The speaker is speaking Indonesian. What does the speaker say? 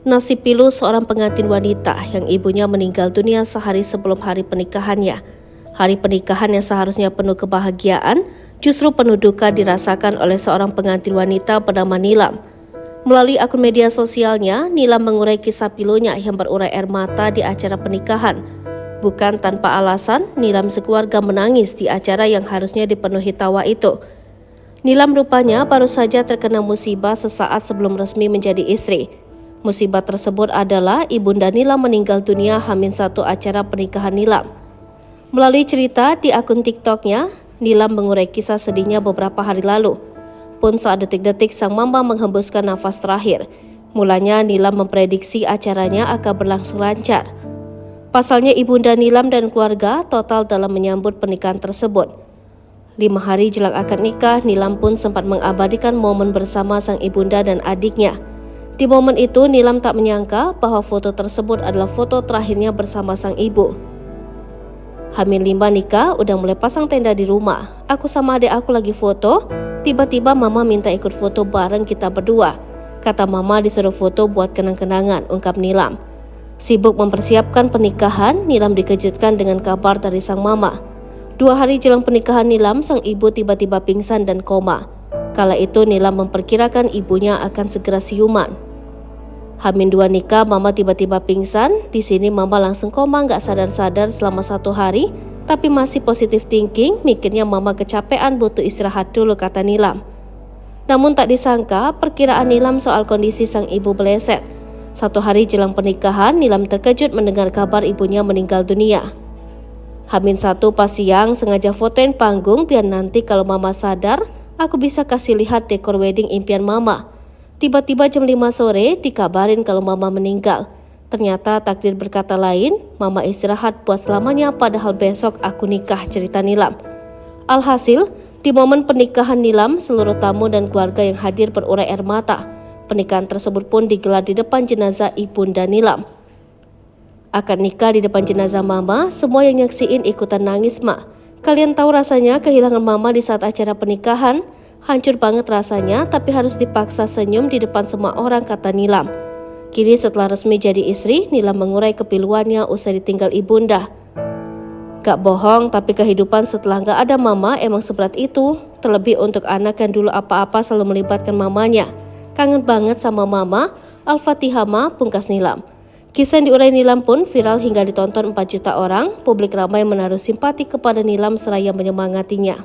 Nasib pilu seorang pengantin wanita yang ibunya meninggal dunia sehari sebelum hari pernikahannya. Hari pernikahan yang seharusnya penuh kebahagiaan justru penuh duka dirasakan oleh seorang pengantin wanita bernama Nilam. Melalui akun media sosialnya, Nilam mengurai kisah pilunya yang berurai air mata di acara pernikahan. Bukan tanpa alasan, Nilam sekeluarga menangis di acara yang harusnya dipenuhi tawa itu. Nilam rupanya baru saja terkena musibah sesaat sebelum resmi menjadi istri. Musibah tersebut adalah ibunda Nilam meninggal dunia H-1 acara pernikahan Nilam. Melalui cerita di akun TikToknya, Nilam mengurai kisah sedihnya beberapa hari lalu. Pun saat detik-detik sang mama menghembuskan nafas terakhir, mulanya Nilam memprediksi acaranya akan berlangsung lancar. Pasalnya ibunda Nilam dan keluarga total dalam menyambut pernikahan tersebut. 5 hari jelang akad nikah, Nilam pun sempat mengabadikan momen bersama sang ibunda dan adiknya. Di momen itu, Nilam tak menyangka bahwa foto tersebut adalah foto terakhirnya bersama sang ibu. H-5 nikah, udah mulai pasang tenda di rumah. Aku sama adik aku lagi foto, tiba-tiba mama minta ikut foto bareng kita berdua. Kata mama disuruh foto buat kenang-kenangan, ungkap Nilam. Sibuk mempersiapkan pernikahan, Nilam dikejutkan dengan kabar dari sang mama. 2 hari jelang pernikahan Nilam, sang ibu tiba-tiba pingsan dan koma. Kala itu Nilam memperkirakan ibunya akan segera siuman. H-2 nikah, mama tiba-tiba pingsan. Di sini mama langsung koma, gak sadar-sadar selama 1 hari. Tapi masih positive thinking, mikirnya mama kecapean butuh istirahat dulu, kata Nilam. Namun tak disangka, perkiraan Nilam soal kondisi sang ibu meleset. 1 hari jelang pernikahan, Nilam terkejut mendengar kabar ibunya meninggal dunia. H-1 pas siang sengaja fotoin panggung biar nanti kalau mama sadar, aku bisa kasih lihat dekor wedding impian mama. Tiba-tiba jam 5 sore dikabarin kalau mama meninggal. Ternyata takdir berkata lain, mama istirahat buat selamanya padahal besok aku nikah, cerita Nilam. Alhasil, di momen pernikahan Nilam, seluruh tamu dan keluarga yang hadir berurai air mata. Pernikahan tersebut pun digelar di depan jenazah ibunda Nilam. Akad nikah di depan jenazah mama, semua yang nyaksiin ikutan nangis, mak. Kalian tahu rasanya kehilangan mama di saat acara pernikahan? Hancur banget rasanya, tapi harus dipaksa senyum di depan semua orang, kata Nilam. Kini setelah resmi jadi istri, Nilam mengurai kepiluannya usai ditinggal ibunda. Gak bohong, tapi kehidupan setelah gak ada mama emang seberat itu. Terlebih untuk anak yang dulu apa-apa selalu melibatkan mamanya. Kangen banget sama mama, Al-Fatihah ma, pungkas Nilam. Kisah yang diurai Nilam pun viral hingga ditonton 4 juta orang. Publik ramai menaruh simpati kepada Nilam seraya menyemangatinya.